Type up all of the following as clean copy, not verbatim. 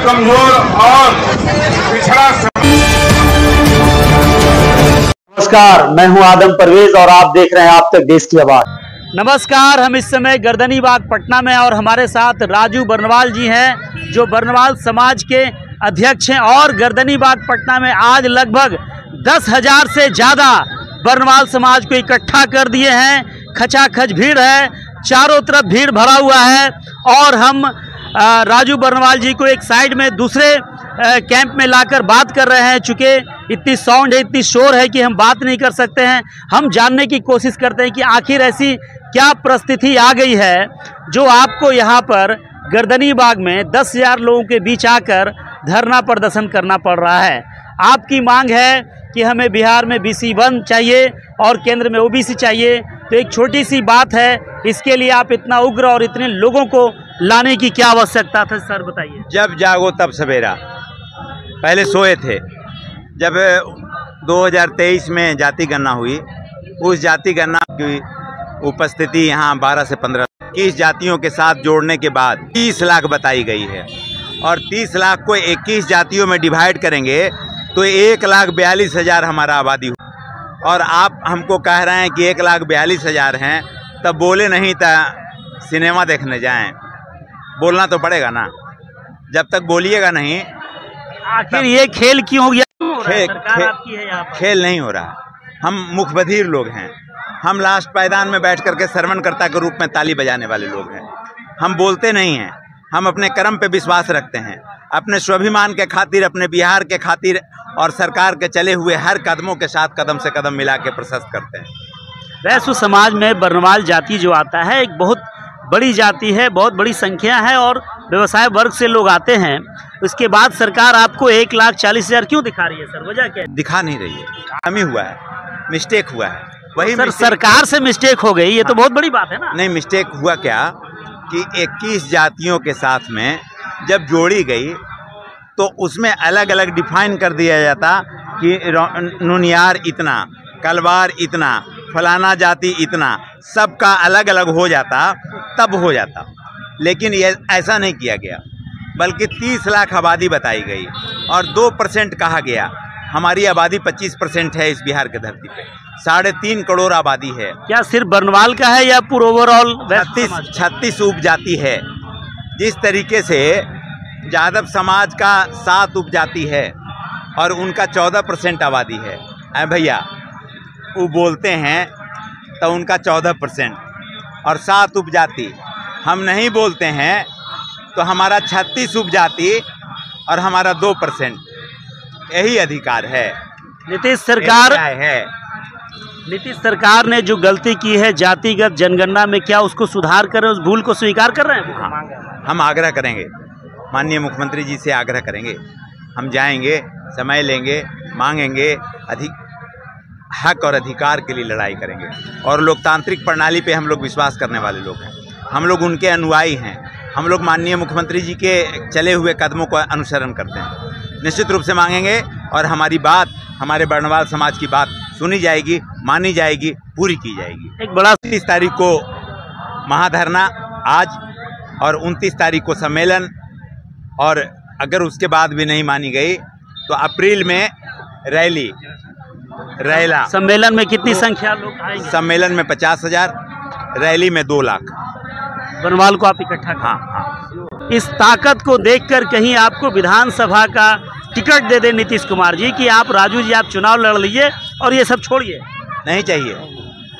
कमजोर और पिछड़ा। नमस्कार, मैं हूं आदम परवेज और आप देख रहे हैं आप तक देश की आवाज। नमस्कार, हम इस समय गर्दनीबाग पटना में और हमारे साथ राजू बर्नवाल जी हैं जो बर्नवाल समाज के अध्यक्ष हैं और गर्दनीबाग पटना में आज लगभग 10,000 से ज़्यादा बर्नवाल समाज को इकट्ठा कर दिए हैं। खचाखच भीड़ है, चारों तरफ भीड़ भरा हुआ है और हम राजू बर्नवाल जी को एक साइड में दूसरे कैंप में लाकर बात कर रहे हैं। चूँकि इतनी साउंड है, इतनी शोर है कि हम बात नहीं कर सकते हैं। हम जानने की कोशिश करते हैं कि आखिर ऐसी क्या परिस्थिति आ गई है जो आपको यहाँ पर गर्दनीबाग में 10,000 लोगों के बीच आकर धरना प्रदर्शन करना पड़ रहा है। आपकी मांग है कि हमें बिहार में BC1 चाहिए और केंद्र में OBC चाहिए। तो एक छोटी सी बात है, इसके लिए आप इतना उग्र और इतने लोगों को लाने की क्या आवश्यकता था सर, बताइए। जब जागो तब सवेरा, पहले सोए थे। जब 2023 में जाति गणना हुई, उस जाति गणना की उपस्थिति यहाँ 12 से 15 21 जातियों के साथ जोड़ने के बाद 30 लाख बताई गई है और 30 लाख को 21 जातियों में डिवाइड करेंगे तो 1,42,000 हमारा आबादी हो। और आप हमको कह रहे हैं कि 1,42,000 हैं, तब बोले नहीं तो सिनेमा देखने जाएं। बोलना तो पड़ेगा ना, जब तक बोलिएगा नहीं। आखिर ये खेल क्यों हो गया? खेल नहीं हो रहा। हम मुखबधिर लोग हैं। हम लास्ट पायदान में बैठ करके श्रवणकर्ता के रूप में ताली बजाने वाले लोग हैं। हम बोलते नहीं हैं। हम अपने कर्म पे विश्वास रखते हैं। अपने स्वाभिमान के खातिर, अपने बिहार के खातिर और सरकार के चले हुए हर कदमों के साथ कदम से कदम मिला के प्रशस्त करते हैं। वैश्व समाज में बर्नवाल जाति जो आता है एक बहुत बड़ी जाति है, बहुत बड़ी संख्या है और व्यवसाय वर्ग से लोग आते हैं। उसके बाद सरकार आपको 1,40,000 क्यों दिखा रही है सर? वजह क्या है? दिखा नहीं रही है, खामी हुआ है, मिस्टेक हुआ है। वही सर, सरकार से मिस्टेक हो गई, ये तो बहुत बड़ी बात है ना। नहीं, मिस्टेक हुआ क्या कि 21 जातियों के साथ में जब जोड़ी गई तो उसमें अलग अलग डिफाइन कर दिया जाता कि नुनियार इतना, कलवार इतना, फलाना जाति इतना, सबका अलग अलग हो जाता, तब हो जाता। लेकिन ये ऐसा नहीं किया गया, बल्कि 30 लाख आबादी बताई गई और 2% कहा गया। हमारी आबादी 25% है इस बिहार की धरती पे। 3.5 करोड़ आबादी है। क्या सिर्फ बर्नवाल का है या पूरा ओवरऑल? 36 उपजाति है। जिस तरीके से यादव समाज का 7 उपजाति है और उनका 14% आबादी है। भैया वो बोलते हैं तो उनका 14% और 7 उपजाति, हम नहीं बोलते हैं तो हमारा 36 उपजाति और हमारा 2%। यही अधिकार है। नीतीश सरकार ने जो गलती की है जातिगत जनगणना में, क्या उसको सुधार कर रहे हैं? उस भूल को स्वीकार कर रहे हैं? हाँ, हम आग्रह करेंगे, माननीय मुख्यमंत्री जी से आग्रह करेंगे। हम जाएंगे, समय लेंगे, मांगेंगे, हक और अधिकार के लिए लड़ाई करेंगे। और लोकतांत्रिक प्रणाली पे हम लोग विश्वास करने वाले लोग हैं। हम लोग उनके अनुयायी हैं। हम लोग माननीय मुख्यमंत्री जी के चले हुए कदमों का अनुसरण करते हैं। निश्चित रूप से मांगेंगे और हमारी बात, हमारे बर्नवाल समाज की बात सुनी जाएगी, मानी जाएगी, पूरी की जाएगी। एक बड़ा 30 तारीख को महाधरना आज और 29 तारीख को सम्मेलन, और अगर उसके बाद भी नहीं मानी गई तो अप्रैल में रैला। सम्मेलन में कितनी संख्या लोग आएंगे? सम्मेलन में 50,000, रैली में 2 लाख बर्नवाल को आप इकट्ठा करें। हाँ। इस ताकत को देखकर कहीं आपको विधानसभा का टिकट दे दे नीतीश कुमार जी कि आप राजू जी आप चुनाव लड़ लीजिए और ये सब छोड़िए? नहीं चाहिए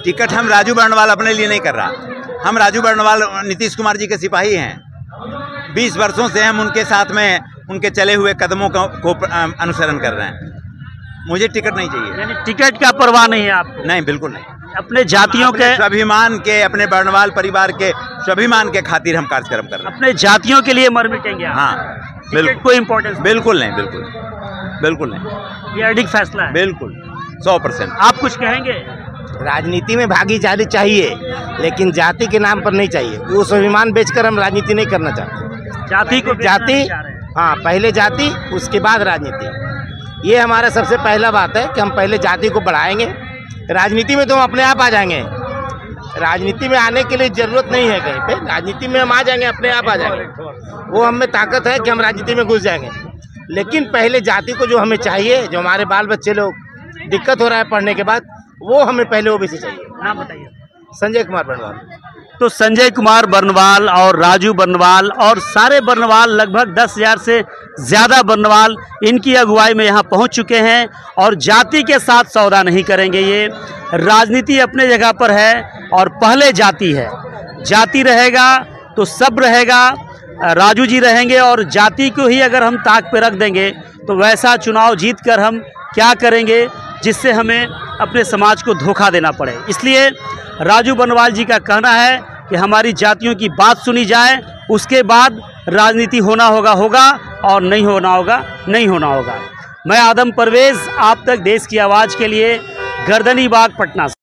टिकट। हम राजू बर्नवाल अपने लिए नहीं कर रहा। हम राजू बर्नवाल नीतीश कुमार जी के सिपाही हैं। 20 वर्षों से हम उनके साथ में उनके चले हुए कदमों को अनुसरण कर रहे हैं। मुझे टिकट नहीं चाहिए। यानी टिकट का परवाह नहीं है आपको? नहीं, बिल्कुल नहीं। अपने जातियों के स्वाभिमान के, अपने बर्नवाल परिवार के स्वाभिमान के खातिर हम कार्यक्रम कर रहे हैं। अपने जातियों के लिए मर मिटेंगे? हाँ, बिल्कुल। कोई इम्पोर्टेंस? बिल्कुल नहीं, बिल्कुल नहीं। ये अडिग फैसला है? बिल्कुल 100%। आप कुछ कहेंगे? राजनीति में भागीदारी चाहिए, लेकिन जाति के नाम पर नहीं चाहिए। वो स्वाभिमान बेचकर हम राजनीति नहीं करना चाहते। जाति को जाति, हाँ, पहले जाति उसके बाद राजनीति। ये हमारा सबसे पहला बात है कि हम पहले जाति को बढ़ाएंगे। राजनीति में तो हम अपने आप आ जाएंगे। राजनीति में आने के लिए जरूरत नहीं है कहीं पे। राजनीति में हम आ जाएंगे, अपने आप आ जाएंगे। वो हम में ताकत है कि हम राजनीति में घुस जाएंगे। लेकिन पहले जाति को जो हमें चाहिए, जो हमारे बाल बच्चे लोग दिक्कत हो रहा है पढ़ने के बाद, वो हमें पहले ओबीसी चाहिए। नाम बताइए। संजय कुमार बर्नवाल। तो संजय कुमार बर्नवाल और राजू बर्नवाल और सारे बर्नवाल, लगभग 10,000 से ज़्यादा बर्नवाल इनकी अगुवाई में यहाँ पहुँच चुके हैं और जाति के साथ सौदा नहीं करेंगे। ये राजनीति अपने जगह पर है और पहले जाति है। जाति रहेगा तो सब रहेगा, राजू जी रहेंगे और जाति को ही अगर हम ताक पे रख देंगे तो वैसा चुनाव जीत कर हम क्या करेंगे जिससे हमें अपने समाज को धोखा देना पड़े। इसलिए राजू बर्नवाल जी का कहना है कि हमारी जातियों की बात सुनी जाए, उसके बाद राजनीति होना होगा और नहीं होना होगा। मैं आदम परवेज़, आप तक देश की आवाज़ के लिए गर्दनीबाग पटना से।